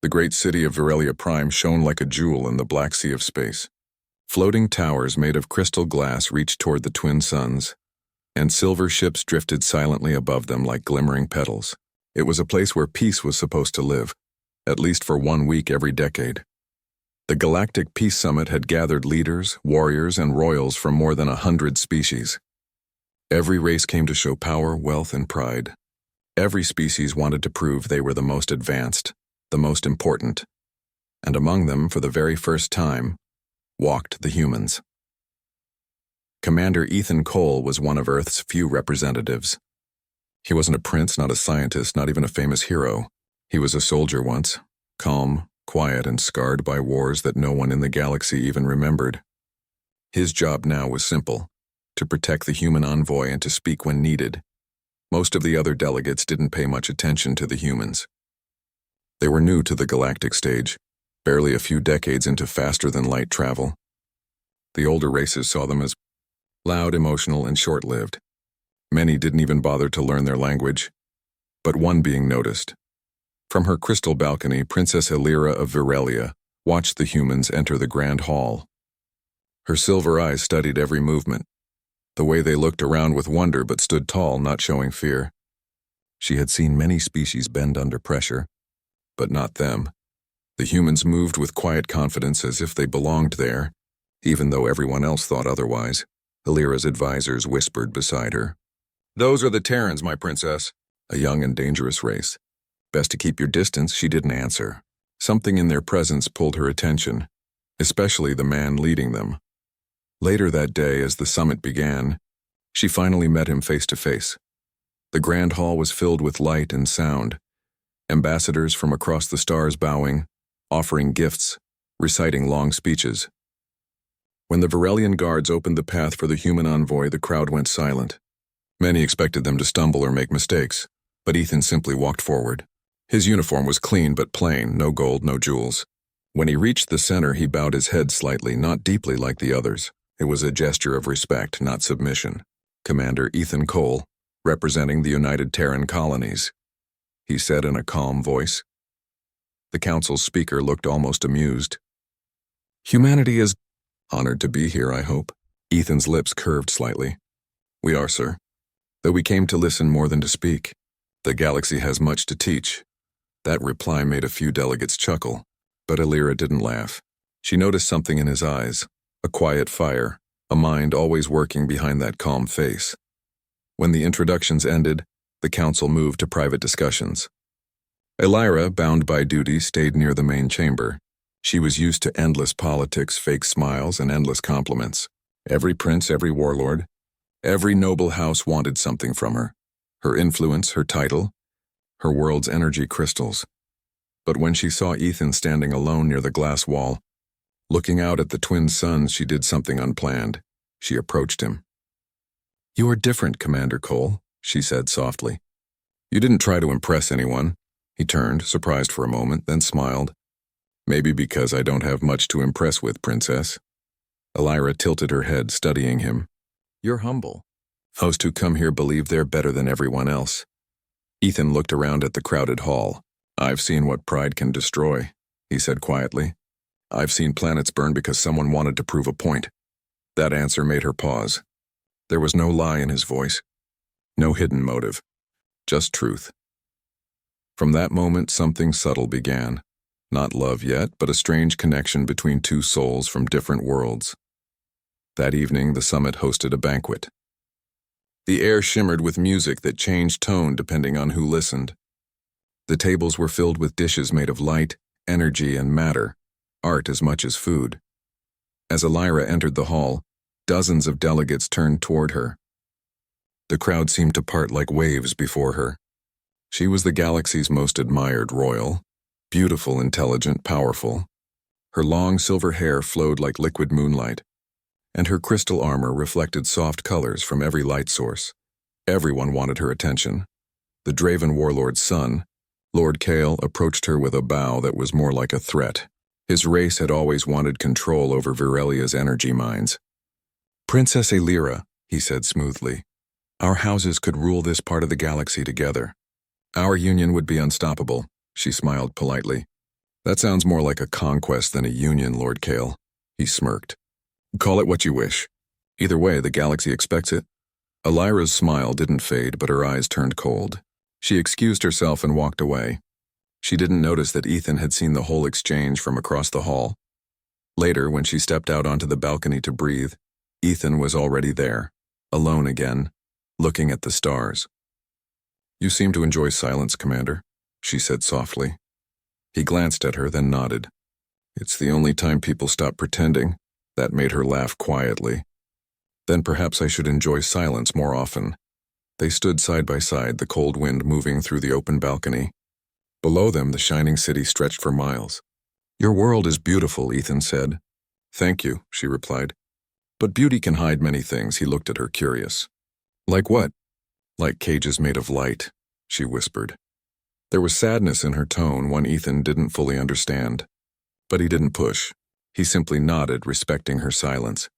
The great city of Virelia Prime shone like a jewel in the black sea of space. Floating towers made of crystal glass reached toward the twin suns, and silver ships drifted silently above them like glimmering petals. It was a place where peace was supposed to live, at least for 1 week every decade. The Galactic Peace Summit had gathered leaders, warriors, and royals from more than 100 species. Every race came to show power, wealth, and pride. Every species wanted to prove they were the most advanced, the most important. And among them, for the very first time, walked the humans. Commander Ethan Cole was one of Earth's few representatives. He wasn't a prince, not a scientist, not even a famous hero. He was a soldier once, calm, quiet, and scarred by wars that no one in the galaxy even remembered. His job now was simple: to protect the human envoy and to speak when needed. Most of the other delegates didn't pay much attention to the humans. They were new to the galactic stage, barely a few decades into faster-than-light travel. The older races saw them as loud, emotional, and short-lived. Many didn't even bother to learn their language, but one being noticed. From her crystal balcony, Princess Elira of Virelia watched the humans enter the grand hall. Her silver eyes studied every movement, the way they looked around with wonder but stood tall, not showing fear. She had seen many species bend under pressure, but not them. The humans moved with quiet confidence as if they belonged there, even though everyone else thought otherwise. Elira's advisors whispered beside her. "Those are the Terrans, my princess, a young and dangerous race. Best to keep your distance." She didn't answer. Something in their presence pulled her attention, especially the man leading them. Later that day, as the summit began, she finally met him face to face. The grand hall was filled with light and sound, ambassadors from across the stars bowing, offering gifts, reciting long speeches. When the Virelian guards opened the path for the human envoy, the crowd went silent. Many expected them to stumble or make mistakes, but Ethan simply walked forward. His uniform was clean but plain, no gold, no jewels. When he reached the center, he bowed his head slightly, not deeply like the others. It was a gesture of respect, not submission. "Commander Ethan Cole, representing the United Terran Colonies," he said in a calm voice. The council's speaker looked almost amused. "Humanity is honored to be here, I hope." Ethan's lips curved slightly. "We are, sir. Though we came to listen more than to speak. The galaxy has much to teach." That reply made a few delegates chuckle, but Elira didn't laugh. She noticed something in his eyes, a quiet fire, a mind always working behind that calm face. When the introductions ended, the council moved to private discussions. Elira, bound by duty, stayed near the main chamber. She was used to endless politics, fake smiles, and endless compliments. Every prince, every warlord, every noble house wanted something from her. Her influence, her title, her world's energy crystals. But when she saw Ethan standing alone near the glass wall, looking out at the twin suns, she did something unplanned. She approached him. "You are different, Commander Cole," she said softly. "You didn't try to impress anyone." He turned, surprised for a moment, then smiled. "Maybe because I don't have much to impress with, Princess." Elira tilted her head, studying him. "You're humble. Most who come here believe they're better than everyone else." Ethan looked around at the crowded hall. "I've seen what pride can destroy," he said quietly. "I've seen planets burn because someone wanted to prove a point." That answer made her pause. There was no lie in his voice, no hidden motive, just truth. From that moment, something subtle began. Not love yet, but a strange connection between two souls from different worlds. That evening, the summit hosted a banquet. The air shimmered with music that changed tone depending on who listened. The tables were filled with dishes made of light, energy, and matter, art as much as food. As Elira entered the hall, dozens of delegates turned toward her. The crowd seemed to part like waves before her. She was the galaxy's most admired royal, beautiful, intelligent, powerful. Her long silver hair flowed like liquid moonlight, and her crystal armor reflected soft colors from every light source. Everyone wanted her attention. The Draven warlord's son, Lord Kale, approached her with a bow that was more like a threat. His race had always wanted control over Virelia's energy mines. "Princess Elira," he said smoothly, "our houses could rule this part of the galaxy together. Our union would be unstoppable." She smiled politely. That sounds more like a conquest than a union, Lord Kale. He smirked. Call it what you wish. Either way, the galaxy expects it. Elira's smile didn't fade, but her eyes turned cold. She excused herself and walked away. She didn't notice that Ethan had seen the whole exchange from across the hall. Later, when she stepped out onto the balcony to breathe, Ethan was already there, alone again, looking at the stars. You seem to enjoy silence, Commander, she said softly. He glanced at her, then nodded. It's the only time people stop pretending. That made her laugh quietly. Then perhaps I should enjoy silence more often. They stood side by side, the cold wind moving through the open balcony. Below them, the shining city stretched for miles. Your world is beautiful, Ethan said. Thank you, she replied. But beauty can hide many things. He looked at her, curious. Like what? Like cages made of light, she whispered. There was sadness in her tone, one Ethan didn't fully understand. But he didn't push. He simply nodded, respecting her silence.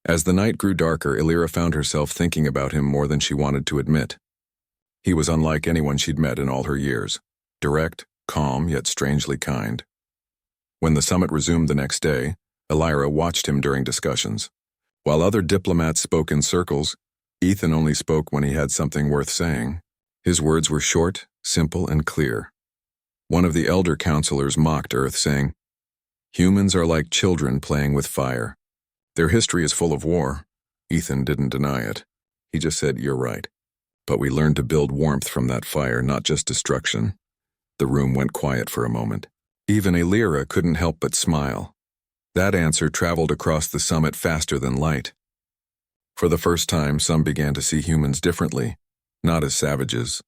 As the night grew darker, Elira found herself thinking about him more than she wanted to admit. He was unlike anyone she'd met in all her years. Direct, calm, yet strangely kind. When the summit resumed the next day, Elira watched him during discussions. While other diplomats spoke in circles, Ethan only spoke when he had something worth saying. His words were short, simple, and clear. One of the elder counselors mocked Earth, saying, Humans are like children playing with fire. Their history is full of war. Ethan didn't deny it. He just said, You're right. But we learned to build warmth from that fire, not just destruction. The room went quiet for a moment. Even Elira couldn't help but smile. That answer traveled across the summit faster than light. For the first time, some began to see humans differently, not as savages,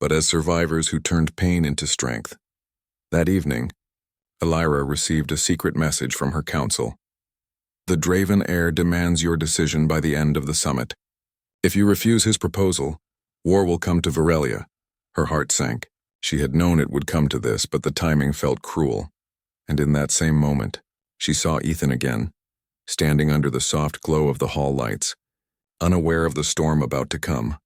but as survivors who turned pain into strength. That evening, Elira received a secret message from her council. The Draven heir demands your decision by the end of the summit. If you refuse his proposal, war will come to Verelia. Her heart sank. She had known it would come to this, but the timing felt cruel. And in that same moment, she saw Ethan again, standing under the soft glow of the hall lights, unaware of the storm about to come.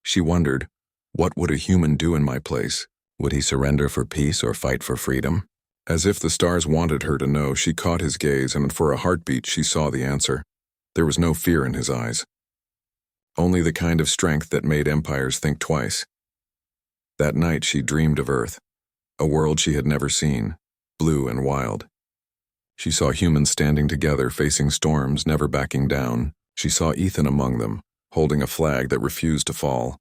She wondered, what would a human do in my place? Would he surrender for peace or fight for freedom? As if the stars wanted her to know, she caught his gaze, and for a heartbeat she saw the answer. There was no fear in his eyes. Only the kind of strength that made empires think twice. That night she dreamed of Earth, a world she had never seen, blue and wild. She saw humans standing together, facing storms, never backing down. She saw Ethan among them, holding a flag that refused to fall.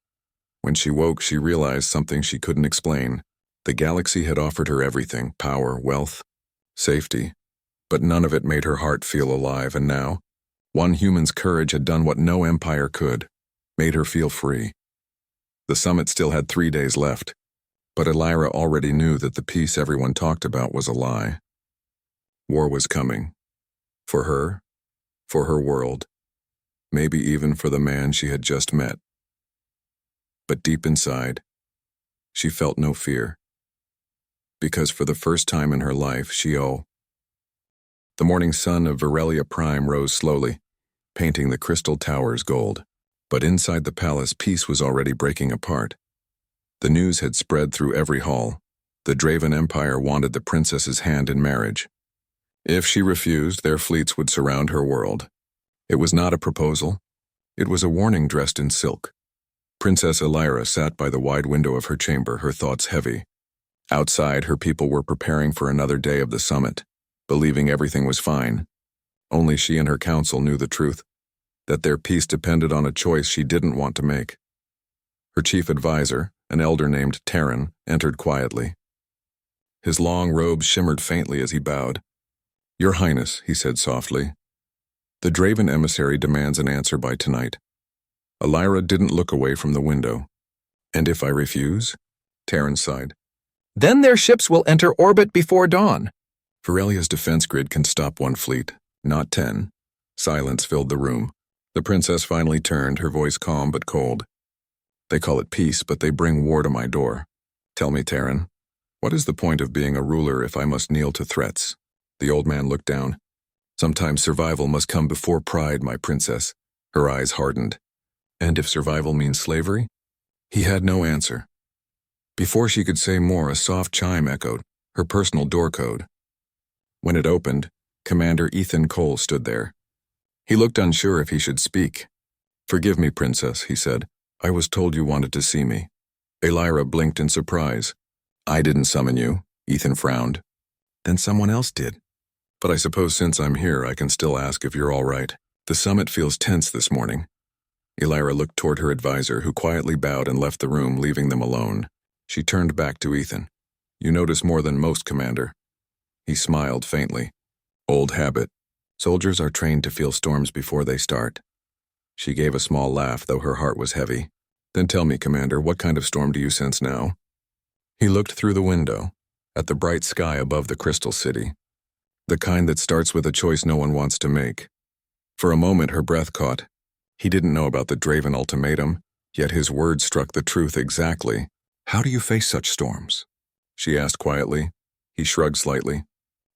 When she woke, she realized something she couldn't explain. The galaxy had offered her everything, power, wealth, safety, but none of it made her heart feel alive, and now, one human's courage had done what no empire could, made her feel free. The summit still had 3 days left, but Elira already knew that the peace everyone talked about was a lie. War was coming. For her world, maybe even for the man she had just met. But deep inside, she felt no fear. Because for the first time in her life, The morning sun of Verelia Prime rose slowly, painting the crystal towers gold. But inside the palace, peace was already breaking apart. The news had spread through every hall. The Draven Empire wanted the princess's hand in marriage. If she refused, their fleets would surround her world. It was not a proposal. It was a warning dressed in silk. Princess Elira sat by the wide window of her chamber, her thoughts heavy. Outside, her people were preparing for another day of the summit, believing everything was fine. Only she and her council knew the truth, that their peace depended on a choice she didn't want to make. Her chief advisor, an elder named Terran, entered quietly. His long robes shimmered faintly as he bowed. Your Highness, he said softly, the Draven emissary demands an answer by tonight. Elira didn't look away from the window. And if I refuse? Terran sighed. Then their ships will enter orbit before dawn. Verelia's defense grid can stop one fleet, not 10. Silence filled the room. The princess finally turned, her voice calm but cold. They call it peace, but they bring war to my door. Tell me, Terran, what is the point of being a ruler if I must kneel to threats? The old man looked down. Sometimes survival must come before pride, my princess. Her eyes hardened. And if survival means slavery? He had no answer. Before she could say more, a soft chime echoed. her personal door code. When it opened, Commander Ethan Cole stood there. He looked unsure if he should speak. "Forgive me, Princess," he said. "I was told you wanted to see me." Elira blinked in surprise. "I didn't summon you," Ethan frowned. "Then someone else did. But I suppose since I'm here, I can still ask if you're all right. The summit feels tense this morning." Elira looked toward her advisor, who quietly bowed and left the room, leaving them alone. She turned back to Ethan. "You notice more than most, Commander." He smiled faintly. "Old habit. Soldiers are trained to feel storms before they start." She gave a small laugh, though her heart was heavy. "Then tell me, Commander, what kind of storm do you sense now?" He looked through the window, at the bright sky above the Crystal City. The kind that starts with a choice no one wants to make. For a moment her breath caught. He didn't know about the Draven ultimatum, yet his words struck the truth exactly. "How do you face such storms?" she asked quietly. He shrugged slightly.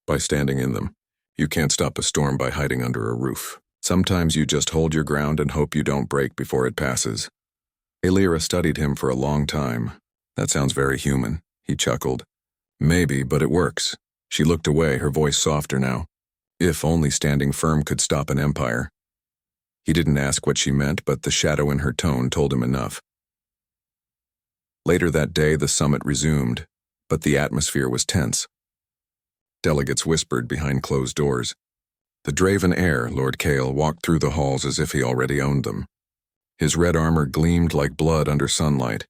"By standing in them. You can't stop a storm by hiding under a roof. Sometimes you just hold your ground and hope you don't break before it passes." Elira studied him for a long time. "That sounds very human," he chuckled. "Maybe, but it works." She looked away, her voice softer now. If only standing firm could stop an empire. He didn't ask what she meant, but the shadow in her tone told him enough. Later that day, the summit resumed, but the atmosphere was tense. Delegates whispered behind closed doors. The Draven heir, Lord Kale, walked through the halls as if he already owned them. His red armor gleamed like blood under sunlight.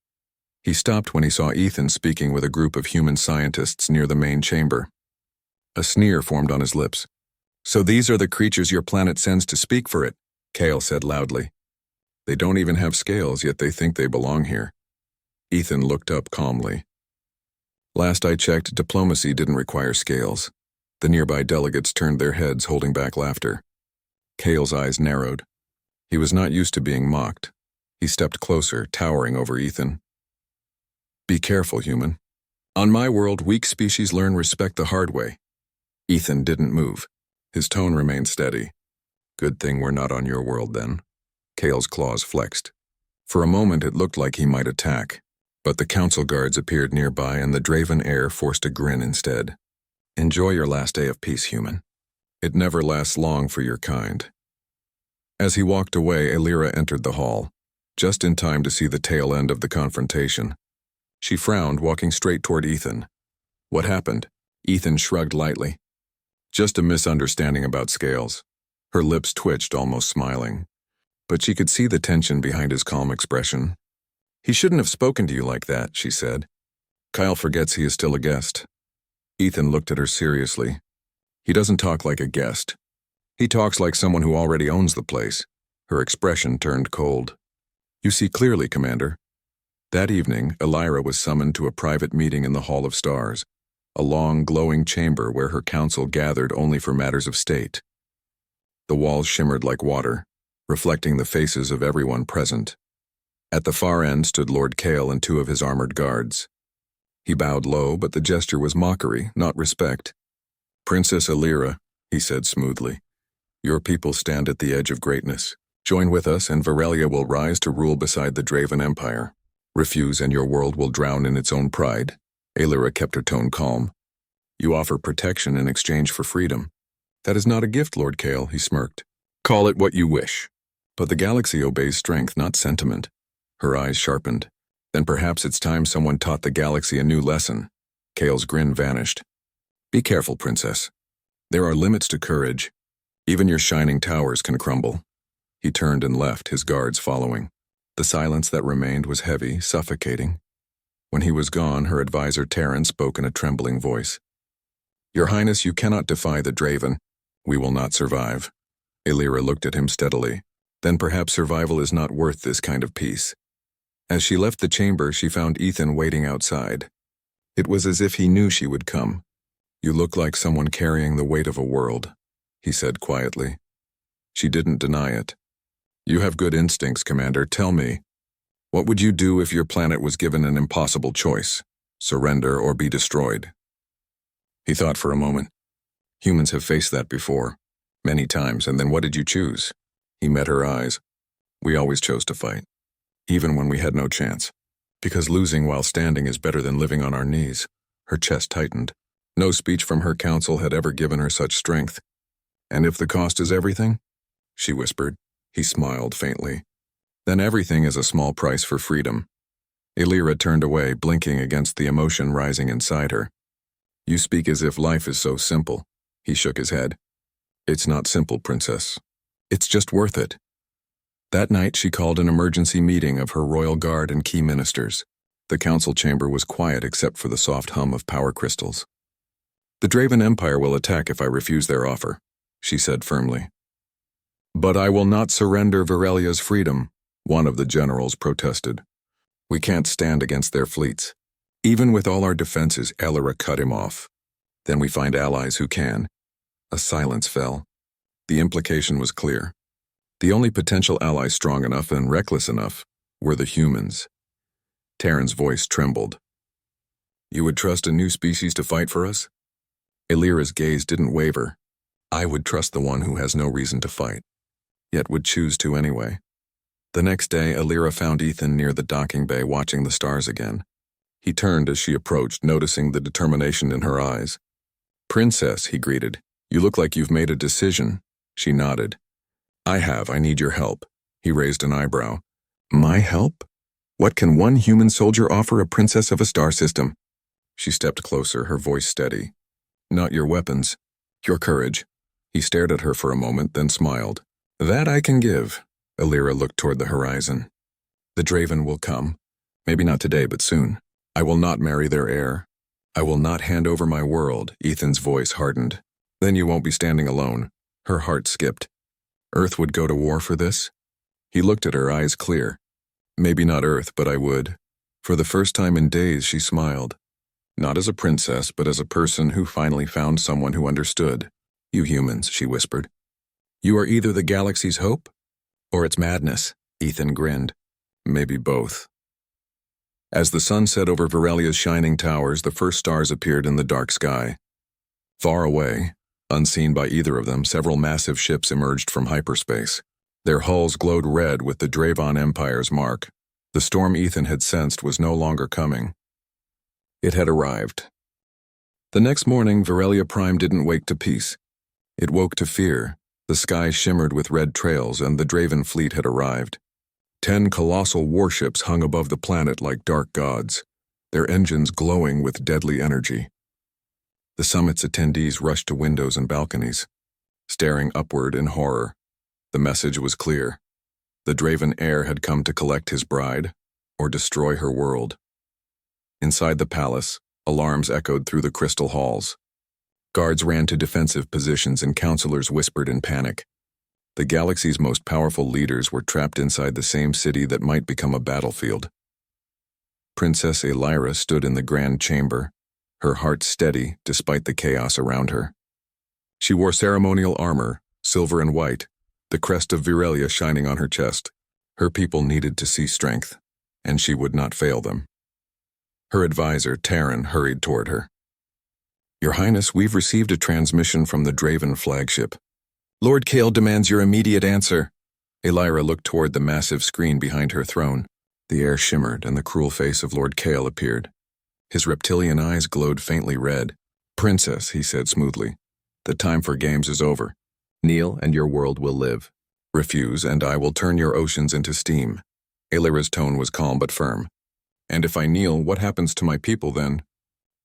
He stopped when he saw Ethan speaking with a group of human scientists near the main chamber. A sneer formed on his lips. "So these are the creatures your planet sends to speak for it," Kale said loudly. "They don't even have scales, yet they think they belong here." Ethan looked up calmly. "Last I checked, diplomacy didn't require scales." The nearby delegates turned their heads, holding back laughter. Kale's eyes narrowed. He was not used to being mocked. He stepped closer, towering over Ethan. "Be careful, human. On my world, weak species learn respect the hard way." Ethan didn't move. His tone remained steady. "Good thing we're not on your world, then." Kale's claws flexed. For a moment it looked like he might attack, but the council guards appeared nearby and the Draven heir forced a grin instead. "Enjoy your last day of peace, human. It never lasts long for your kind." As he walked away, Elira entered the hall, just in time to see the tail end of the confrontation. She frowned, walking straight toward Ethan. "What happened?" Ethan shrugged lightly. "Just a misunderstanding about scales." Her lips twitched, almost smiling. But she could see the tension behind his calm expression. "He shouldn't have spoken to you like that," she said. "Kyle forgets he is still a guest." Ethan looked at her seriously. "He doesn't talk like a guest. He talks like someone who already owns the place." Her expression turned cold. "You see clearly, Commander." That evening, Elira was summoned to a private meeting in the Hall of Stars, a long, glowing chamber where her council gathered only for matters of state. The walls shimmered like water, reflecting the faces of everyone present. At the far end stood Lord Kale and two of his armored guards. He bowed low, but the gesture was mockery, not respect. "Princess Elira," he said smoothly, "your people stand at the edge of greatness. Join with us and Varelia will rise to rule beside the Draven Empire. Refuse and your world will drown in its own pride." Elira kept her tone calm. "You offer protection in exchange for freedom." "That is not a gift, Lord Kale," he smirked. "Call it what you wish. But the galaxy obeys strength, not sentiment." Her eyes sharpened. "Then perhaps it's time someone taught the galaxy a new lesson." Kale's grin vanished. "Be careful, Princess. There are limits to courage. Even your shining towers can crumble." He turned and left, his guards following. The silence that remained was heavy, suffocating. When he was gone, her advisor Terran spoke in a trembling voice. "Your Highness, you cannot defy the Draven. We will not survive." Elira looked at him steadily. "Then perhaps survival is not worth this kind of peace." As she left the chamber, she found Ethan waiting outside. It was as if he knew she would come. "You look like someone carrying the weight of a world," he said quietly. She didn't deny it. "You have good instincts, Commander. Tell me, what would you do if your planet was given an impossible choice? Surrender or be destroyed?" He thought for a moment. Humans have faced that before, many times, and then what did you choose? He met her eyes. "We always chose to fight, even when we had no chance, because losing while standing is better than living on our knees." Her chest tightened. No speech from her council had ever given her such strength. "And if the cost is everything?" she whispered. He smiled faintly. "Then everything is a small price for freedom." Elira turned away, blinking against the emotion rising inside her. "You speak as if life is so simple." He shook his head. "It's not simple, Princess. It's just worth it." That night she called an emergency meeting of her royal guard and key ministers. The council chamber was quiet except for the soft hum of power crystals. "The Draven Empire will attack if I refuse their offer," she said firmly. "But I will not surrender Virelia's freedom," one of the generals protested. "We can't stand against their fleets. Even with all our defenses," Elira cut him off. "Then we find allies who can." A silence fell. The implication was clear. The only potential allies strong enough and reckless enough were the humans. Terran's voice trembled. "You would trust a new species to fight for us?" Elira's gaze didn't waver. "I would trust the one who has no reason to fight, yet would choose to anyway." The next day, Elira found Ethan near the docking bay watching the stars again. He turned as she approached, noticing the determination in her eyes. "Princess," he greeted. "You look like you've made a decision." She nodded. "I have. I need your help." He raised an eyebrow. "My help? What can one human soldier offer a princess of a star system?" She stepped closer, her voice steady. "Not your weapons. Your courage." He stared at her for a moment, then smiled. "That I can give." Elira looked toward the horizon. "The Draven will come. Maybe not today, but soon. I will not marry their heir. I will not hand over my world." Ethan's voice hardened. "Then you won't be standing alone." Her heart skipped. "Earth would go to war for this?" He looked at her, eyes clear. "Maybe not Earth, but I would." For the first time in days, she smiled. Not as a princess, but as a person who finally found someone who understood. "You humans," she whispered. "You are either the galaxy's hope, or its madness." Ethan grinned. "Maybe both." As the sun set over Virelia's shining towers, the first stars appeared in the dark sky. Far away, unseen by either of them, several massive ships emerged from hyperspace. Their hulls glowed red with the Draven Empire's mark. The storm Ethan had sensed was no longer coming. It had arrived. The next morning, Virelia Prime didn't wake to peace. It woke to fear. The sky shimmered with red trails, and the Draven fleet had arrived. 10 colossal warships hung above the planet like dark gods, their engines glowing with deadly energy. The summit's attendees rushed to windows and balconies, staring upward in horror. The message was clear. The Draven heir had come to collect his bride, or destroy her world. Inside the palace, alarms echoed through the crystal halls. Guards ran to defensive positions and counselors whispered in panic. The galaxy's most powerful leaders were trapped inside the same city that might become a battlefield. Princess Elira stood in the grand chamber, her heart steady despite the chaos around her. She wore ceremonial armor, silver and white, the crest of Virelia shining on her chest. Her people needed to see strength, and she would not fail them. Her advisor, Terran, hurried toward her. "Your Highness, we've received a transmission from the Draven flagship. Lord Kale demands your immediate answer." Elira looked toward the massive screen behind her throne. The air shimmered, and the cruel face of Lord Kale appeared. His reptilian eyes glowed faintly red. "Princess," he said smoothly, "the time for games is over. Kneel, and your world will live. Refuse, and I will turn your oceans into steam." Elira's tone was calm but firm. "And if I kneel, what happens to my people then?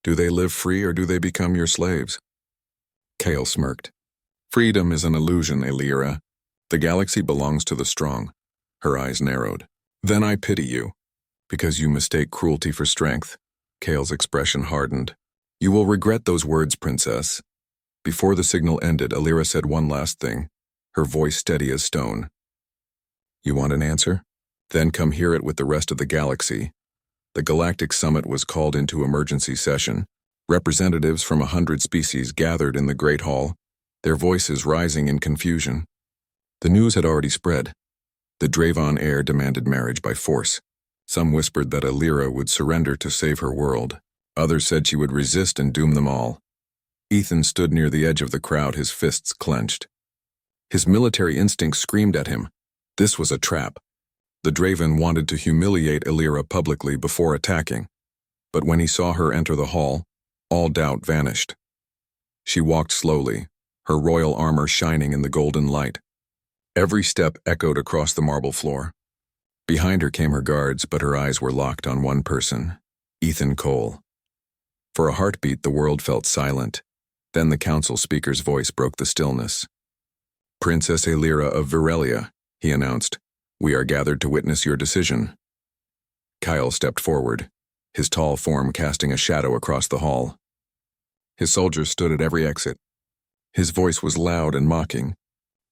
Do they live free or do they become your slaves?" Kale smirked. "Freedom is an illusion, Elira. The galaxy belongs to the strong." Her eyes narrowed. "Then I pity you, because you mistake cruelty for strength." Kale's expression hardened. "You will regret those words, Princess." Before the signal ended, Elira said one last thing, her voice steady as stone. "You want an answer? Then come hear it with the rest of the galaxy." The Galactic Summit was called into emergency session. Representatives from 100 species gathered in the Great Hall, their voices rising in confusion. The news had already spread. The Draven heir demanded marriage by force. Some whispered that Elira would surrender to save her world. Others said she would resist and doom them all. Ethan stood near the edge of the crowd, his fists clenched. His military instinct screamed at him. This was a trap. The Draven wanted to humiliate Elira publicly before attacking. But when he saw her enter the hall, all doubt vanished. She walked slowly, her royal armor shining in the golden light. Every step echoed across the marble floor. Behind her came her guards, but her eyes were locked on one person, Ethan Cole. For a heartbeat, the world felt silent. Then the council speaker's voice broke the stillness. "Princess Aelira of Virelia," he announced, "we are gathered to witness your decision." Kyle stepped forward, his tall form casting a shadow across the hall. His soldiers stood at every exit. His voice was loud and mocking.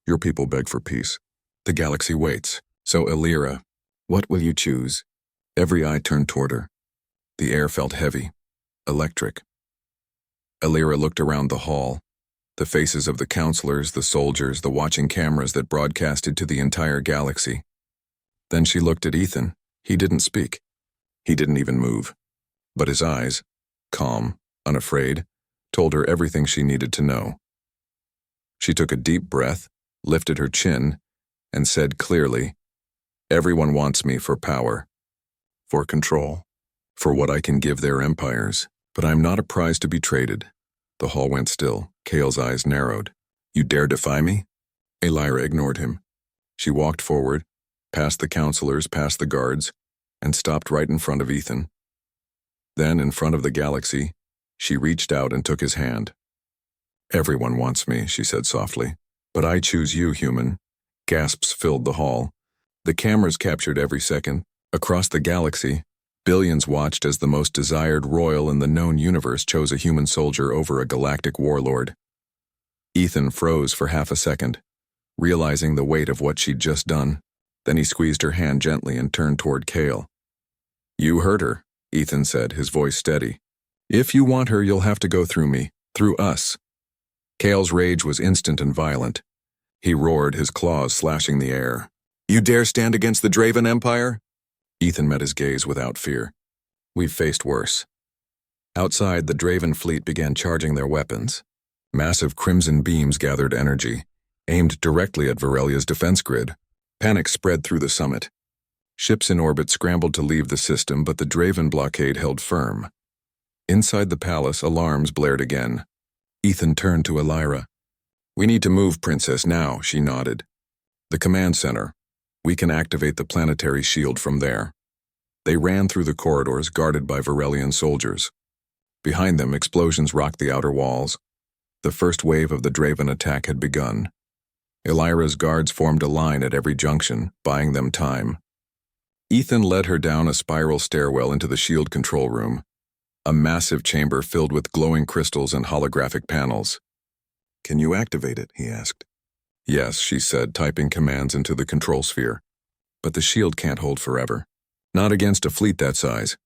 "Your people beg for peace. The galaxy waits. So Aelira, what will you choose?" Every eye turned toward her. The air felt heavy, electric. Aelira looked around the hall. The faces of the counselors, the soldiers, the watching cameras that broadcasted to the entire galaxy. Then she looked at Ethan. He didn't speak. He didn't even move. But his eyes, calm, unafraid, told her everything she needed to know. She took a deep breath, lifted her chin, and said clearly, "Everyone wants me for power, for control, for what I can give their empires, but I'm not a prize to be traded." The hall went still. Kale's eyes narrowed. "You dare defy me?" Aelira ignored him. She walked forward, past the counselors, past the guards, and stopped right in front of Ethan. Then, in front of the galaxy, she reached out and took his hand. "Everyone wants me," she said softly. "But I choose you, human." Gasps filled the hall. The cameras captured every second. Across the galaxy, billions watched as the most desired royal in the known universe chose a human soldier over a galactic warlord. Ethan froze for half a second, realizing the weight of what she'd just done. Then he squeezed her hand gently and turned toward Kale. "You heard her," Ethan said, his voice steady. "If you want her, you'll have to go through me, through us." Kale's rage was instant and violent. He roared, his claws slashing the air. "You dare stand against the Draven Empire?" Ethan met his gaze without fear. "We've faced worse." Outside, the Draven fleet began charging their weapons. Massive crimson beams gathered energy, aimed directly at Virelia's defense grid. Panic spread through the summit. Ships in orbit scrambled to leave the system, but the Draven blockade held firm. Inside the palace, alarms blared again. Ethan turned to Aelira. "We need to move, Princess, now," she nodded. "The command center. We can activate the planetary shield from there." They ran through the corridors guarded by Virelian soldiers. Behind them, explosions rocked the outer walls. The first wave of the Draven attack had begun. Aelira's guards formed a line at every junction, buying them time. Ethan led her down a spiral stairwell into the shield control room, a massive chamber filled with glowing crystals and holographic panels. "Can you activate it?" he asked. "Yes," she said, typing commands into the control sphere. "But the shield can't hold forever. Not against a fleet that size."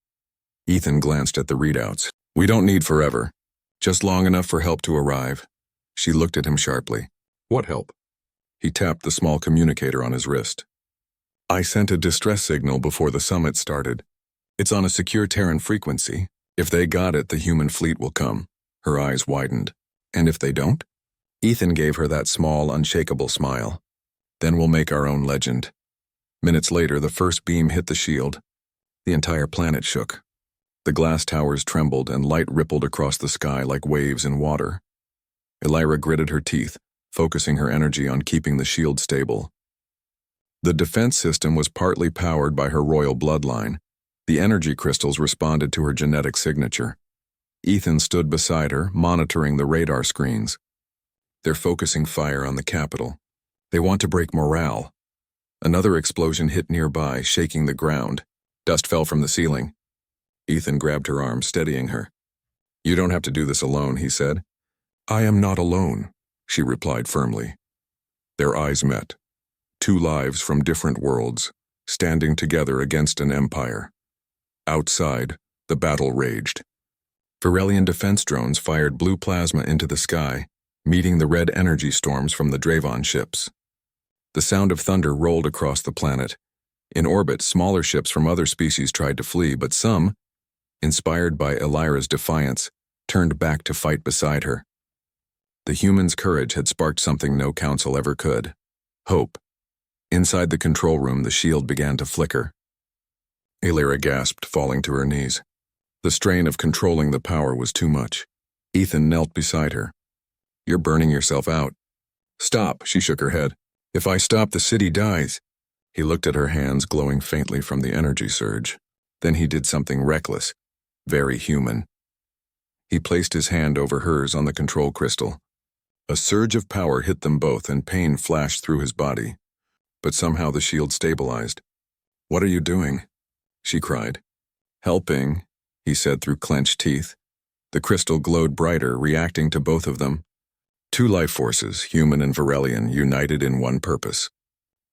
Ethan glanced at the readouts. "We don't need forever. Just long enough for help to arrive." She looked at him sharply. "What help?" He tapped the small communicator on his wrist. "I sent a distress signal before the summit started. It's on a secure Terran frequency. If they got it, the human fleet will come." Her eyes widened. "And if they don't?" Ethan gave her that small, unshakable smile. "Then we'll make our own legend." Minutes later, the first beam hit the shield. The entire planet shook. The glass towers trembled and light rippled across the sky like waves in water. Aelira gritted her teeth, focusing her energy on keeping the shield stable. The defense system was partly powered by her royal bloodline. The energy crystals responded to her genetic signature. Ethan stood beside her, monitoring the radar screens. "They're focusing fire on the capital. They want to break morale." Another explosion hit nearby, shaking the ground. Dust fell from the ceiling. Ethan grabbed her arm, steadying her. "You don't have to do this alone," he said. "I am not alone," she replied firmly. Their eyes met. Two lives from different worlds, standing together against an empire. Outside, the battle raged. Virelian defense drones fired blue plasma into the sky, meeting the red energy storms from the Draven ships. The sound of thunder rolled across the planet. In orbit, smaller ships from other species tried to flee, but some, inspired by Aelira's defiance, turned back to fight beside her. The human's courage had sparked something no council ever could: hope. Inside the control room, the shield began to flicker. Aelira gasped, falling to her knees. The strain of controlling the power was too much. Ethan knelt beside her. You're burning yourself out. Stop, she shook her head. If I stop, the city dies. He looked at her hands glowing faintly from the energy surge. Then he did something reckless, very human. He placed his hand over hers on the control crystal. A surge of power hit them both and pain flashed through his body. But somehow the shield stabilized. What are you doing? She cried. Helping, he said through clenched teeth. The crystal glowed brighter, reacting to both of them. Two life forces, human and Varelian, united in one purpose.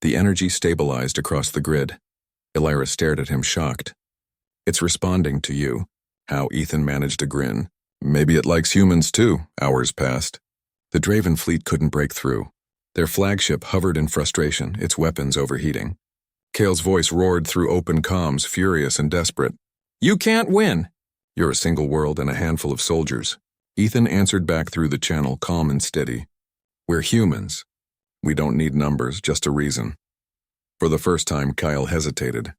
The energy stabilized across the grid. Elira stared at him, shocked. It's responding to you. How Ethan managed a grin. Maybe it likes humans too. Hours passed. The Draven fleet couldn't break through. Their flagship hovered in frustration, its weapons overheating. Kale's voice roared through open comms, furious and desperate. You can't win! You're a single world and a handful of soldiers. Ethan answered back through the channel, calm and steady. We're humans. We don't need numbers, just a reason. For the first time, Kyle hesitated.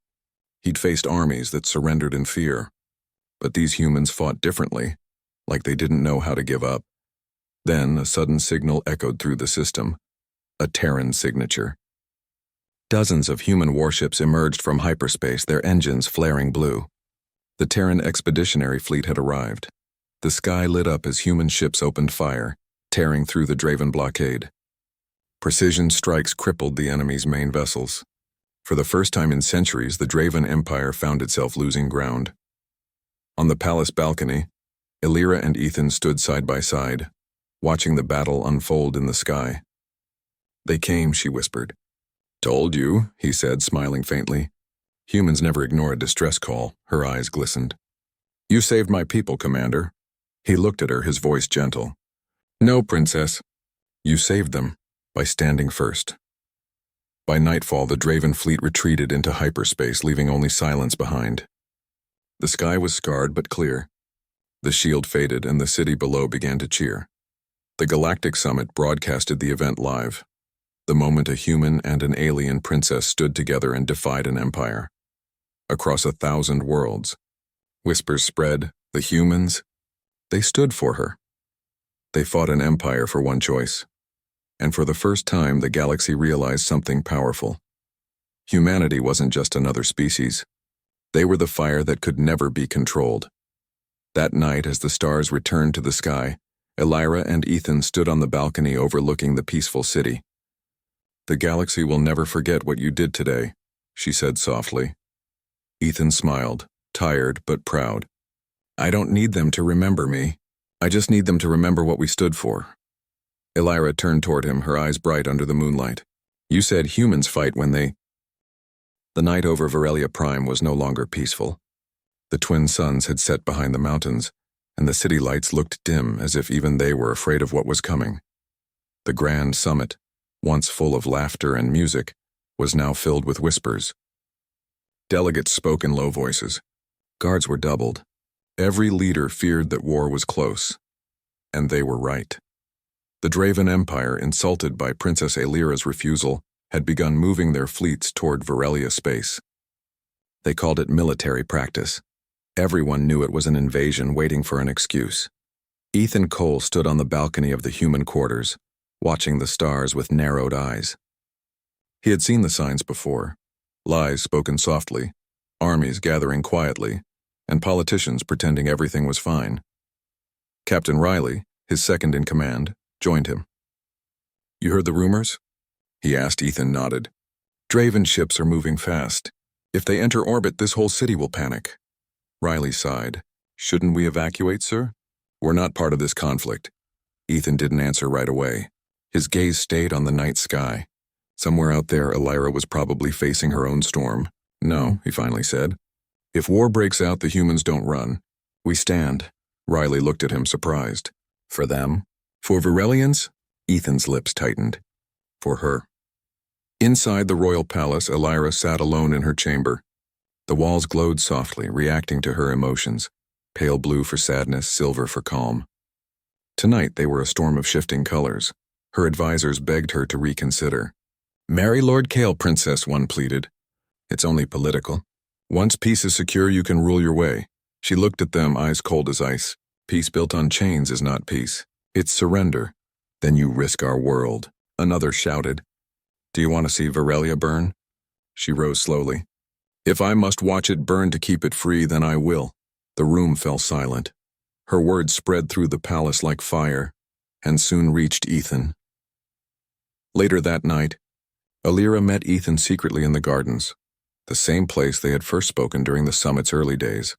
He'd faced armies that surrendered in fear. But these humans fought differently, like they didn't know how to give up. Then a sudden signal echoed through the system. A Terran signature. Dozens of human warships emerged from hyperspace, their engines flaring blue. The Terran expeditionary fleet had arrived. The sky lit up as human ships opened fire, tearing through the Draven blockade. Precision strikes crippled the enemy's main vessels. For the first time in centuries, the Draven Empire found itself losing ground. On the palace balcony, Elira and Ethan stood side by side, watching the battle unfold in the sky. They came, she whispered. Told you, he said, smiling faintly. Humans never ignore a distress call, her eyes glistened. You saved my people, Commander. He looked at her, his voice gentle. No, Princess. You saved them, by standing first. By nightfall, the Draven fleet retreated into hyperspace, leaving only silence behind. The sky was scarred but clear. The shield faded and the city below began to cheer. The Galactic Summit broadcasted the event live. The moment a human and an alien princess stood together and defied an empire. Across 1,000 worlds. Whispers spread, the humans, they stood for her. They fought an empire for one choice. And for the first time, the galaxy realized something powerful. Humanity wasn't just another species. They were the fire that could never be controlled. That night, as the stars returned to the sky, Elira and Ethan stood on the balcony overlooking the peaceful city. The galaxy will never forget what you did today, she said softly. Ethan smiled, tired but proud. I don't need them to remember me. I just need them to remember what we stood for. Elira turned toward him, her eyes bright under the moonlight. You said humans fight when they... The night over Varelia Prime was no longer peaceful. The twin suns had set behind the mountains, and the city lights looked dim as if even they were afraid of what was coming. The grand summit, once full of laughter and music, was now filled with whispers. Delegates spoke in low voices. Guards were doubled. Every leader feared that war was close. And they were right. The Draven Empire, insulted by Princess Elira's refusal, had begun moving their fleets toward Varelia space. They called it military practice. Everyone knew it was an invasion waiting for an excuse. Ethan Cole stood on the balcony of the human quarters, watching the stars with narrowed eyes. He had seen the signs before. Lies spoken softly, armies gathering quietly, and politicians pretending everything was fine. Captain Riley, his second in command, joined him. You heard the rumors? He asked. Ethan nodded. Draven ships are moving fast. If they enter orbit, this whole city will panic. Riley sighed. Shouldn't we evacuate, sir? We're not part of this conflict. Ethan didn't answer right away. His gaze stayed on the night sky. Somewhere out there, Elira was probably facing her own storm. No, he finally said. If war breaks out, the humans don't run. We stand. Riley looked at him, surprised. For them? For Varelians? Ethan's lips tightened. For her. Inside the royal palace, Elira sat alone in her chamber. The walls glowed softly, reacting to her emotions. Pale blue for sadness, silver for calm. Tonight they were a storm of shifting colors. Her advisors begged her to reconsider. Marry Lord Kale, Princess, one pleaded. It's only political. Once peace is secure, you can rule your way. She looked at them, eyes cold as ice. Peace built on chains is not peace. It's surrender. Then you risk our world, another shouted. Do you want to see Virelia burn? She rose slowly. If I must watch it burn to keep it free, then I will. The room fell silent. Her words spread through the palace like fire, and soon reached Ethan. Later that night, Alira met Ethan secretly in the gardens, the same place they had first spoken during the summit's early days.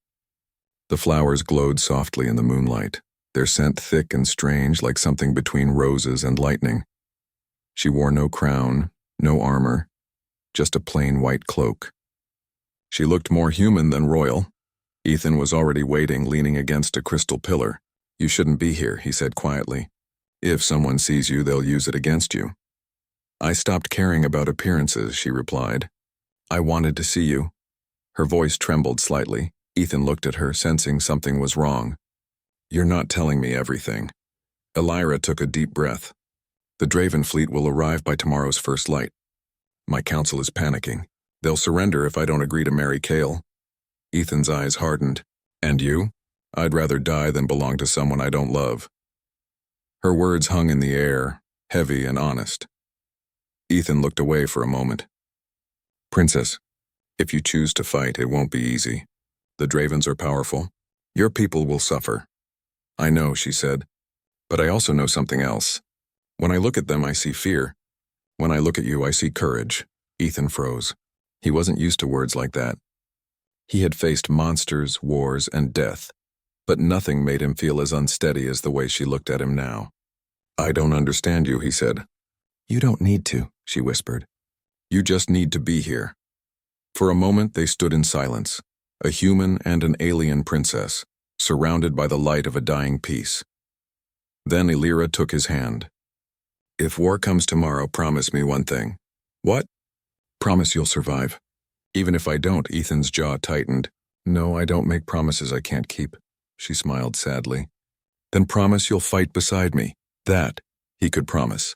The flowers glowed softly in the moonlight, their scent thick and strange like something between roses and lightning. She wore no crown, no armor, just a plain white cloak. She looked more human than royal. Ethan was already waiting, leaning against a crystal pillar. You shouldn't be here, he said quietly. If someone sees you, they'll use it against you. I stopped caring about appearances, she replied. I wanted to see you. Her voice trembled slightly. Ethan looked at her, sensing something was wrong. You're not telling me everything. Alira took a deep breath. The Draven fleet will arrive by tomorrow's first light. My council is panicking. They'll surrender if I don't agree to marry Kale. Ethan's eyes hardened. And you? I'd rather die than belong to someone I don't love. Her words hung in the air, heavy and honest. Ethan looked away for a moment. Princess, if you choose to fight, it won't be easy. The Dravens are powerful. Your people will suffer. I know, she said. But I also know something else. When I look at them, I see fear. When I look at you, I see courage. Ethan froze. He wasn't used to words like that. He had faced monsters, wars, and death, but nothing made him feel as unsteady as the way she looked at him now. I don't understand you, he said. You don't need to, she whispered. You just need to be here. For a moment, they stood in silence, a human and an alien princess, surrounded by the light of a dying peace. Then Alira took his hand. If war comes tomorrow, promise me one thing. What? Promise you'll survive. Even if I don't, Ethan's jaw tightened. No, I don't make promises I can't keep. She smiled sadly. Then promise you'll fight beside me. That, he could promise.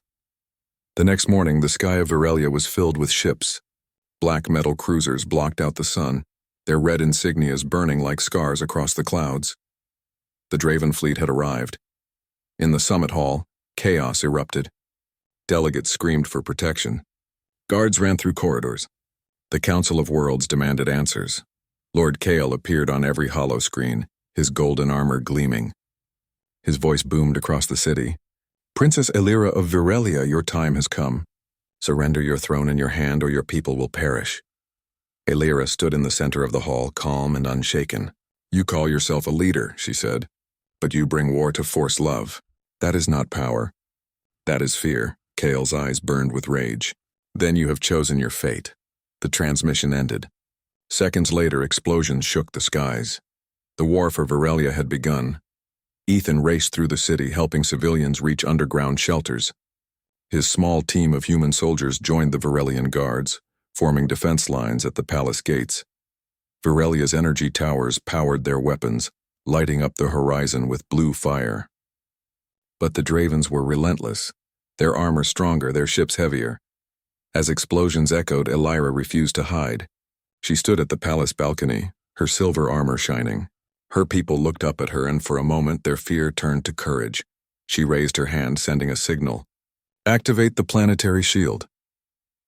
The next morning, the sky of Virelia was filled with ships. Black metal cruisers blocked out the sun, their red insignias burning like scars across the clouds. The Draven fleet had arrived. In the summit hall, chaos erupted. Delegates screamed for protection. Guards ran through corridors. The Council of Worlds demanded answers. Lord Kale appeared on every hollow screen, his golden armor gleaming. His voice boomed across the city. Princess Alira of Virelia, your time has come. Surrender your throne in your hand or your people will perish. Alira stood in the center of the hall, calm and unshaken. You call yourself a leader, she said, but you bring war to force love. That is not power. That is fear. Kale's eyes burned with rage. Then you have chosen your fate. The transmission ended. Seconds later, explosions shook the skies. The war for Virelia had begun. Ethan raced through the city, helping civilians reach underground shelters. His small team of human soldiers joined the Virelian guards, forming defense lines at the palace gates. Virelia's energy towers powered their weapons, lighting up the horizon with blue fire. But the Dravens were relentless, their armor stronger, their ships heavier. As explosions echoed, Alira refused to hide. She stood at the palace balcony, her silver armor shining. Her people looked up at her, and for a moment their fear turned to courage. She raised her hand, sending a signal. Activate the planetary shield.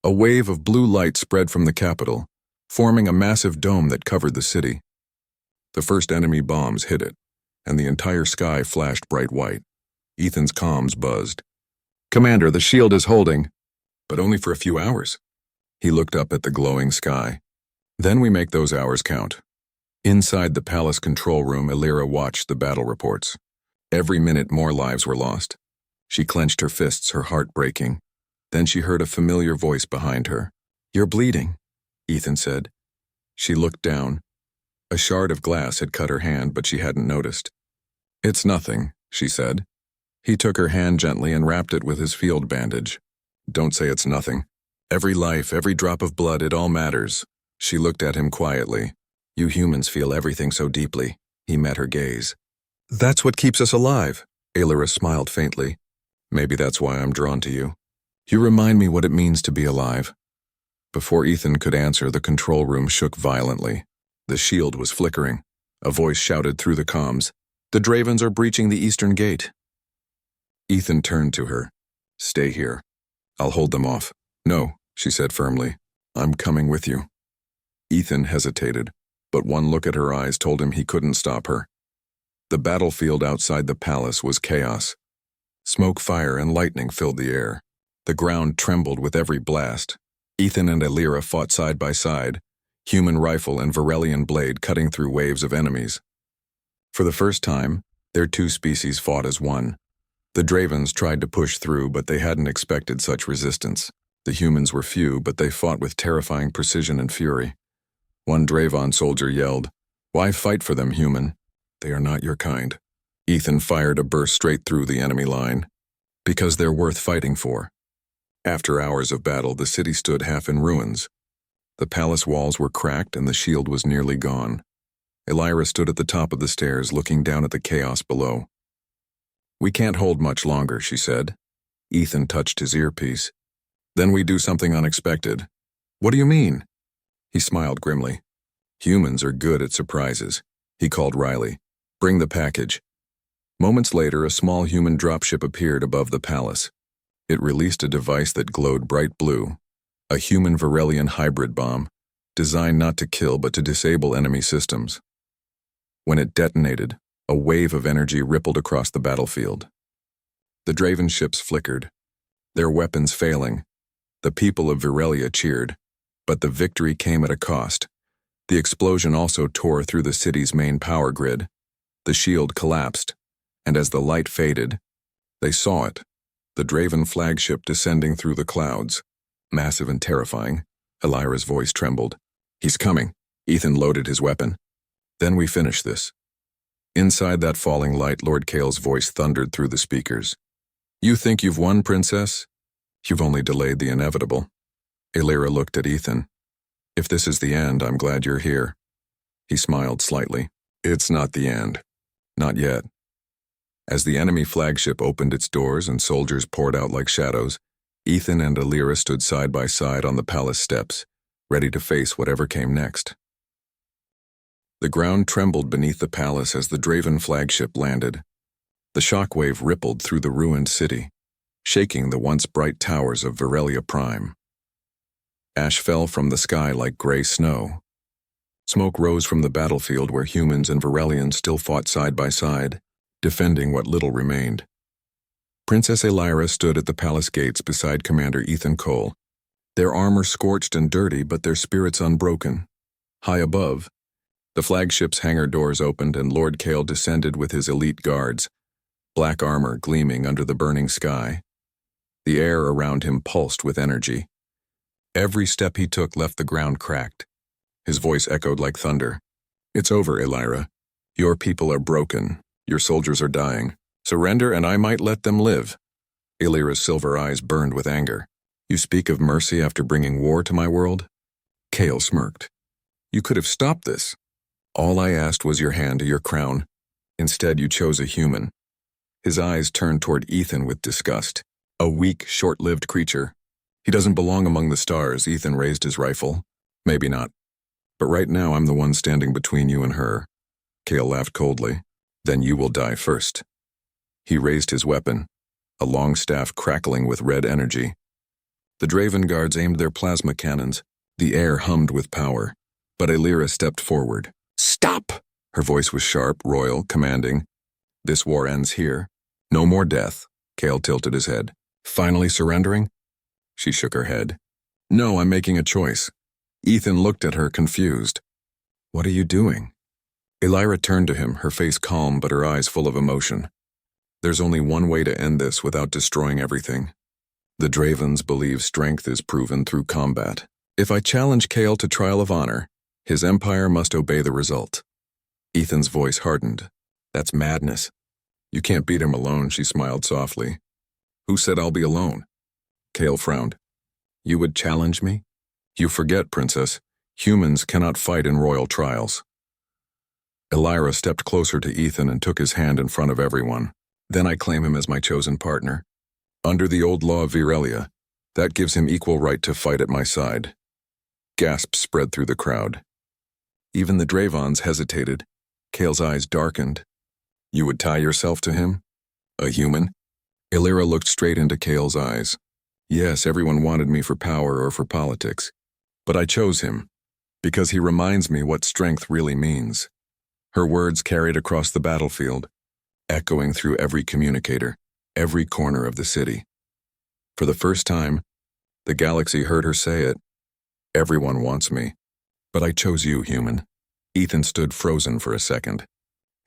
A wave of blue light spread from the capital, forming a massive dome that covered the city. The first enemy bombs hit it, and the entire sky flashed bright white. Ethan's comms buzzed. Commander, the shield is holding. But only for a few hours. He looked up at the glowing sky. Then we make those hours count. Inside the palace control room, Alira watched the battle reports. Every minute more lives were lost. She clenched her fists, her heart breaking. Then she heard a familiar voice behind her. You're bleeding, Ethan said. She looked down. A shard of glass had cut her hand, but she hadn't noticed. It's nothing, she said. He took her hand gently and wrapped it with his field bandage. Don't say it's nothing. Every life, every drop of blood, it all matters. She looked at him quietly. You humans feel everything so deeply. He met her gaze. That's what keeps us alive. Alira smiled faintly. Maybe that's why I'm drawn to you. You remind me what it means to be alive. Before Ethan could answer, the control room shook violently. The shield was flickering. A voice shouted through the comms. The Dravens are breaching the eastern gate. Ethan turned to her. Stay here. I'll hold them off. No, she said firmly. I'm coming with you. Ethan hesitated, but one look at her eyes told him he couldn't stop her. The battlefield outside the palace was chaos. Smoke, fire, and lightning filled the air. The ground trembled with every blast. Ethan and Elira fought side by side, human rifle and Varelian blade cutting through waves of enemies. For the first time, their two species fought as one. The Dravens tried to push through, but they hadn't expected such resistance. The humans were few, but they fought with terrifying precision and fury. One Draven soldier yelled, "Why fight for them, human? They are not your kind." Ethan fired a burst straight through the enemy line. Because they're worth fighting for. After hours of battle, the city stood half in ruins. The palace walls were cracked and the shield was nearly gone. Elira stood at the top of the stairs, looking down at the chaos below. "We can't hold much longer," she said. Ethan touched his earpiece. "Then we do something unexpected." "What do you mean?" He smiled grimly. "Humans are good at surprises," he called Riley. "Bring the package." Moments later, a small human dropship appeared above the palace. It released a device that glowed bright blue, a human Varelian hybrid bomb, designed not to kill but to disable enemy systems. When it detonated, a wave of energy rippled across the battlefield. The Draven ships flickered, their weapons failing. The people of Virelia cheered, but the victory came at a cost. The explosion also tore through the city's main power grid. The shield collapsed, and as the light faded, they saw it, the Draven flagship descending through the clouds. Massive and terrifying, Elira's voice trembled. "He's coming." Ethan loaded his weapon. "Then we finish this." Inside that falling light, Lord Kale's voice thundered through the speakers. "You think you've won, Princess? You've only delayed the inevitable." Elira looked at Ethan. "If this is the end, I'm glad you're here." He smiled slightly. "It's not the end. Not yet." As the enemy flagship opened its doors and soldiers poured out like shadows, Ethan and Elira stood side by side on the palace steps, ready to face whatever came next. The ground trembled beneath the palace as the Draven flagship landed. The shockwave rippled through the ruined city, shaking the once bright towers of Virelia Prime. Ash fell from the sky like gray snow. Smoke rose from the battlefield where humans and Varelians still fought side by side, defending what little remained. Princess Elira stood at the palace gates beside Commander Ethan Cole, their armor scorched and dirty but their spirits unbroken. High above, the flagship's hangar doors opened and Lord Kale descended with his elite guards, black armor gleaming under the burning sky. The air around him pulsed with energy. Every step he took left the ground cracked. His voice echoed like thunder. "It's over, Elira. Your people are broken. Your soldiers are dying. Surrender and I might let them live." Elira's silver eyes burned with anger. "You speak of mercy after bringing war to my world?" Kale smirked. "You could have stopped this. All I asked was your hand to your crown. Instead, you chose a human." His eyes turned toward Ethan with disgust. "A weak, short-lived creature. He doesn't belong among the stars." Ethan raised his rifle. "Maybe not. But right now I'm the one standing between you and her." Kale laughed coldly. "Then you will die first." He raised his weapon, a long staff crackling with red energy. The Draven guards aimed their plasma cannons. The air hummed with power. But Elira stepped forward. "Stop!" Her voice was sharp, royal, commanding. "This war ends here. No more death." Kale tilted his head. "Finally surrendering?" She shook her head. "No, I'm making a choice." Ethan looked at her, confused. "What are you doing?" Elira turned to him, her face calm but her eyes full of emotion. "There's only one way to end this without destroying everything. The Dravens believe strength is proven through combat. If I challenge Kale to trial of honor, his empire must obey the result." Ethan's voice hardened. "That's madness. You can't beat him alone," she smiled softly. "Who said I'll be alone?" Kale frowned. "You would challenge me? You forget, Princess. Humans cannot fight in royal trials." Elira stepped closer to Ethan and took his hand in front of everyone. "Then I claim him as my chosen partner. Under the old law of Virelia, that gives him equal right to fight at my side." Gasps spread through the crowd. Even the Dravens hesitated. Kale's eyes darkened. "You would tie yourself to him? A human?" Illyra looked straight into Kale's eyes. Yes, everyone wanted me for power or for politics. But I chose him, because he reminds me what strength really means. Her words carried across the battlefield, echoing through every communicator, every corner of the city. For the first time, the galaxy heard her say it. Everyone wants me. But I chose you, human. Ethan stood frozen for a second,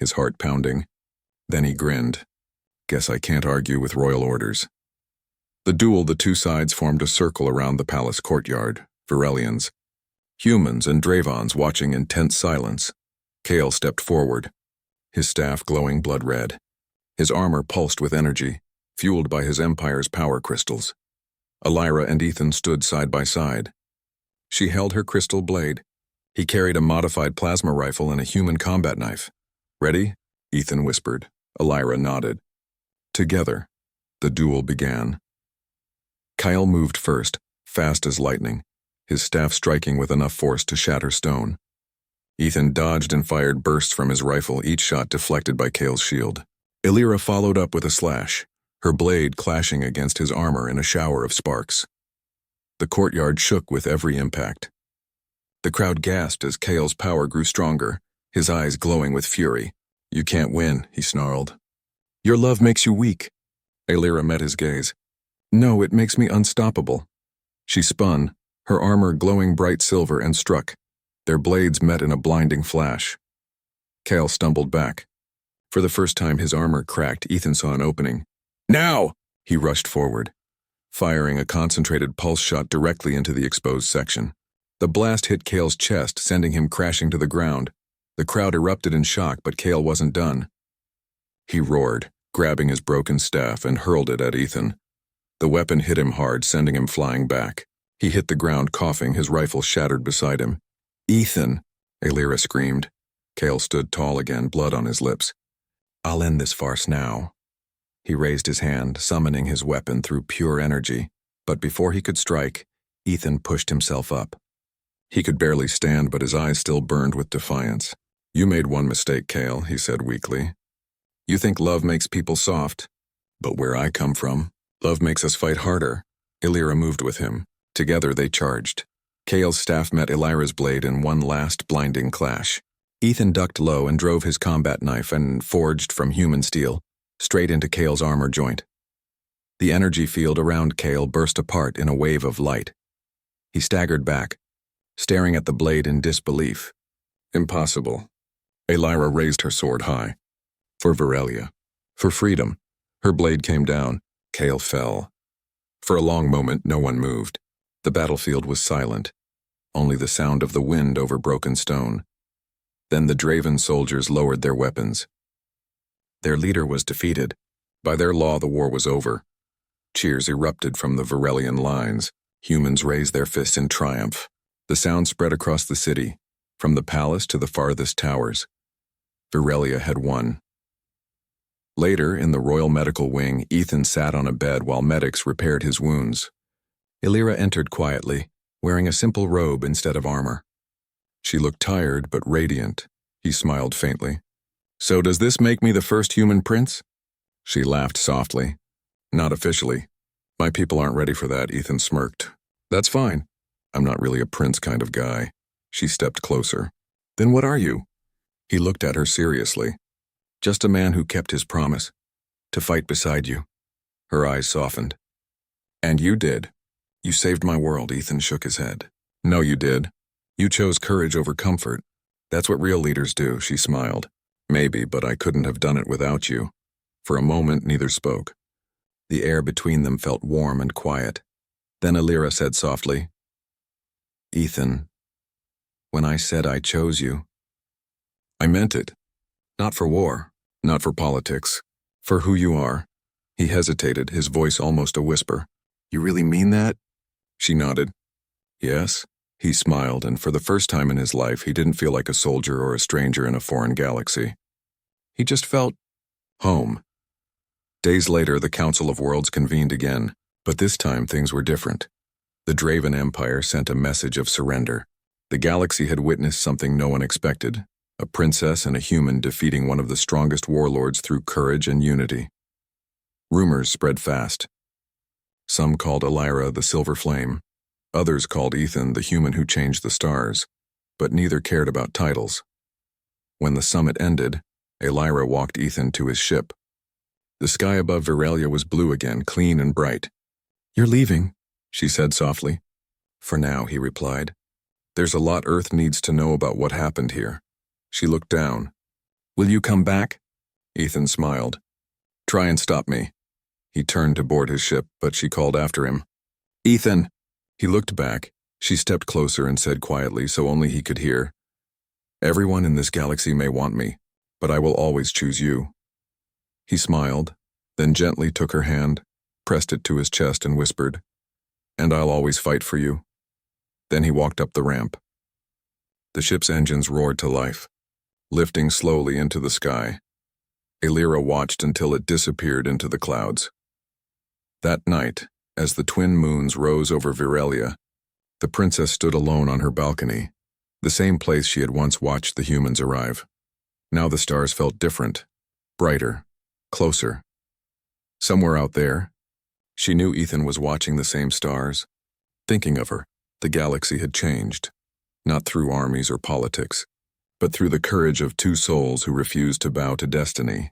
his heart pounding. Then he grinned. Guess I can't argue with royal orders. The two sides formed a circle around the palace courtyard, Virelians, humans and Dravons watching in tense silence. Kale stepped forward, his staff glowing blood red. His armor pulsed with energy, fueled by his empire's power crystals. Illyra and Ethan stood side by side. She held her crystal blade. He carried a modified plasma rifle and a human combat knife. Ready? Ethan whispered. Illyra nodded. Together, the duel began. Kyle moved first, fast as lightning, his staff striking with enough force to shatter stone. Ethan dodged and fired bursts from his rifle, each shot deflected by Kale's shield. Illyra followed up with a slash, her blade clashing against his armor in a shower of sparks. The courtyard shook with every impact. The crowd gasped as Kale's power grew stronger, his eyes glowing with fury. You can't win, he snarled. Your love makes you weak. Illyra met his gaze. No, it makes me unstoppable. She spun, her armor glowing bright silver, and struck. Their blades met in a blinding flash. Kale stumbled back. For the first time his armor cracked, Ethan saw an opening. Now! He rushed forward, firing a concentrated pulse shot directly into the exposed section. The blast hit Kale's chest, sending him crashing to the ground. The crowd erupted in shock, but Kale wasn't done. He roared, grabbing his broken staff, and hurled it at Ethan. The weapon hit him hard, sending him flying back. He hit the ground coughing, his rifle shattered beside him. Ethan! Illyra screamed. Kale stood tall again, blood on his lips. I'll end this farce now. He raised his hand, summoning his weapon through pure energy, but before he could strike, Ethan pushed himself up. He could barely stand, but his eyes still burned with defiance. You made one mistake, Kale, he said weakly. You think love makes people soft, but where I come from, love makes us fight harder. Illyra moved with him. Together they charged. Kale's staff met Illyra's blade in one last blinding clash. Ethan ducked low and drove his combat knife, and forged from human steel, straight into Kale's armor joint. The energy field around Kale burst apart in a wave of light. He staggered back, staring at the blade in disbelief. Impossible. Illyra raised her sword high. For Virelia. For freedom. Her blade came down. Kale fell. For a long moment, no one moved. The battlefield was silent, only the sound of the wind over broken stone. Then the Draven soldiers lowered their weapons. Their leader was defeated. By their law, the war was over. Cheers erupted from the Virelian lines. Humans raised their fists in triumph. The sound spread across the city, from the palace to the farthest towers. Virelia had won. Later, in the royal medical wing, Ethan sat on a bed while medics repaired his wounds. Illyra entered quietly, wearing a simple robe instead of armor. She looked tired but radiant. He smiled faintly. So does this make me the first human prince? She laughed softly. Not officially. My people aren't ready for that, Ethan smirked. That's fine. I'm not really a prince kind of guy. She stepped closer. Then what are you? He looked at her seriously. Just a man who kept his promise. To fight beside you. Her eyes softened. And you did. You saved my world, Ethan shook his head. No, you did. You chose courage over comfort. That's what real leaders do, she smiled. Maybe, but I couldn't have done it without you. For a moment, neither spoke. The air between them felt warm and quiet. Then Illyra said softly, Ethan, when I said I chose you, I meant it. Not for war, not for politics, for who you are. He hesitated, his voice almost a whisper. You really mean that? She nodded. Yes. He smiled, and for the first time in his life, he didn't feel like a soldier or a stranger in a foreign galaxy. He just felt home. Days later, the Council of Worlds convened again, but this time things were different. The Draven Empire sent a message of surrender. The galaxy had witnessed something no one expected, a princess and a human defeating one of the strongest warlords through courage and unity. Rumors spread fast. Some called Elira the Silver Flame. Others called Ethan the human who changed the stars, but neither cared about titles. When the summit ended, Elira walked Ethan to his ship. The sky above Veralia was blue again, clean and bright. "You're leaving," she said softly. "For now," he replied. "There's a lot Earth needs to know about what happened here." She looked down. "Will you come back?" Ethan smiled. "Try and stop me." He turned to board his ship, but she called after him. "Ethan!" He looked back. She stepped closer and said quietly, so only he could hear, "Everyone in this galaxy may want me, but I will always choose you." He smiled, then gently took her hand, pressed it to his chest and whispered, "And I'll always fight for you." Then he walked up the ramp. The ship's engines roared to life, lifting slowly into the sky. Elira watched until it disappeared into the clouds. That night, as the twin moons rose over Veralia, the princess stood alone on her balcony, the same place she had once watched the humans arrive. Now the stars felt different, brighter, closer. Somewhere out there, she knew Ethan was watching the same stars, thinking of her. The galaxy had changed, not through armies or politics, but through the courage of two souls who refused to bow to destiny.